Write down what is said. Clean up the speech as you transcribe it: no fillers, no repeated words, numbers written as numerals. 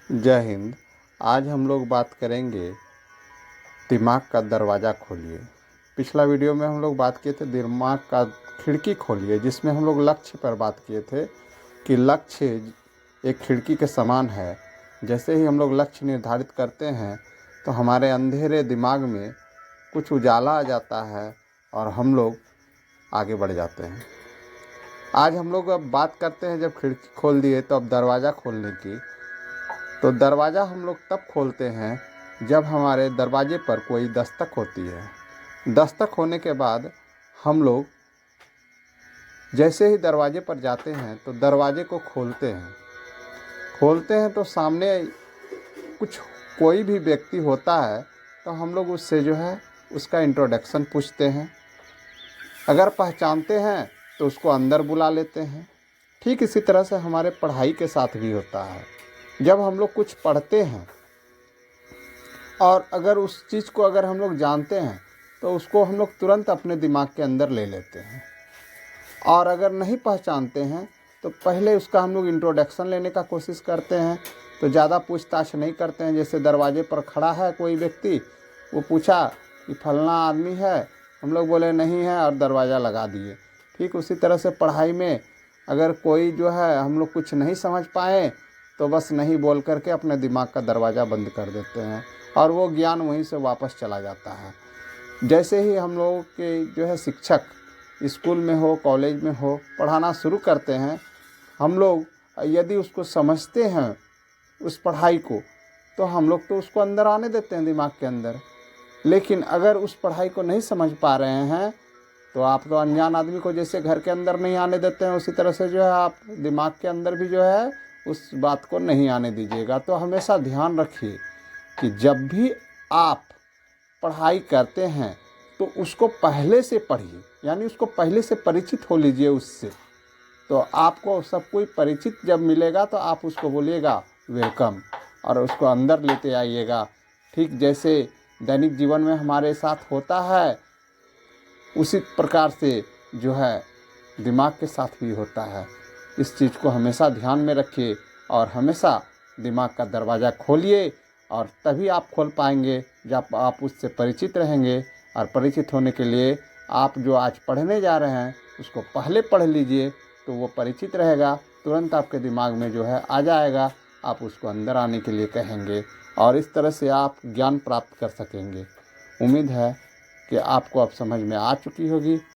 जय हिंद। आज हम लोग बात करेंगे दिमाग का दरवाज़ा खोलिए। पिछला वीडियो में हम लोग बात किए थे दिमाग का खिड़की खोलिए, जिसमें हम लोग लक्ष्य पर बात किए थे कि लक्ष्य एक खिड़की के समान है। जैसे ही हम लोग लक्ष्य निर्धारित करते हैं तो हमारे अंधेरे दिमाग में कुछ उजाला आ जाता है और हम लोग आगे बढ़ जाते हैं। आज हम लोग अब बात करते हैं, जब खिड़की खोल दिए तो अब दरवाज़ा खोलने की। तो दरवाज़ा हम लोग तब खोलते हैं जब हमारे दरवाजे पर कोई दस्तक होती है। दस्तक होने के बाद हम लोग जैसे ही दरवाजे पर जाते हैं तो दरवाजे को खोलते हैं तो सामने कुछ कोई भी व्यक्ति होता है तो हम लोग उससे जो है उसका इंट्रोडक्शन पूछते हैं। अगर पहचानते हैं तो उसको अंदर बुला लेते हैं। ठीक इसी तरह से हमारे पढ़ाई के साथ भी होता है। जब हम लोग कुछ पढ़ते हैं और अगर उस चीज़ को अगर हम लोग जानते हैं तो उसको हम लोग तुरंत अपने दिमाग के अंदर ले लेते हैं, और अगर नहीं पहचानते हैं तो पहले उसका हम लोग इंट्रोडक्शन लेने का कोशिश करते हैं। तो ज़्यादा पूछताछ नहीं करते हैं। जैसे दरवाजे पर खड़ा है कोई व्यक्ति, वो पूछा कि फलना आदमी है, हम लोग बोले नहीं है और दरवाज़ा लगा दिए। ठीक उसी तरह से पढ़ाई में अगर कोई जो है हम लोग कुछ नहीं समझ पाए तो बस नहीं बोल करके अपने दिमाग का दरवाज़ा बंद कर देते हैं और वो ज्ञान वहीं से वापस चला जाता है। जैसे ही हम लोगों के जो है शिक्षक स्कूल में हो, कॉलेज में हो, पढ़ाना शुरू करते हैं, हम लोग यदि उसको समझते हैं उस पढ़ाई को, तो हम लोग तो उसको अंदर आने देते हैं दिमाग के अंदर। लेकिन अगर उस पढ़ाई को नहीं समझ पा रहे हैं तो आप तो अनजान आदमी को जैसे घर के अंदर नहीं आने देते हैं, उसी तरह से जो है आप दिमाग के अंदर भी जो है उस बात को नहीं आने दीजिएगा। तो हमेशा ध्यान रखिए कि जब भी आप पढ़ाई करते हैं तो उसको पहले से पढ़िए, यानी उसको पहले से परिचित हो लीजिए उससे। तो आपको सब कोई परिचित जब मिलेगा तो आप उसको बोलिएगा वेलकम और उसको अंदर लेते आइएगा। ठीक जैसे दैनिक जीवन में हमारे साथ होता है, उसी प्रकार से जो है दिमाग के साथ भी होता है। इस चीज़ को हमेशा ध्यान में रखिए और हमेशा दिमाग का दरवाज़ा खोलिए, और तभी आप खोल पाएंगे जब आप उससे परिचित रहेंगे। और परिचित होने के लिए आप जो आज पढ़ने जा रहे हैं उसको पहले पढ़ लीजिए, तो वो परिचित रहेगा, तुरंत आपके दिमाग में जो है आ जाएगा। आप उसको अंदर आने के लिए कहेंगे और इस तरह से आप ज्ञान प्राप्त कर सकेंगे। उम्मीद है कि आपको अब समझ में आ चुकी होगी।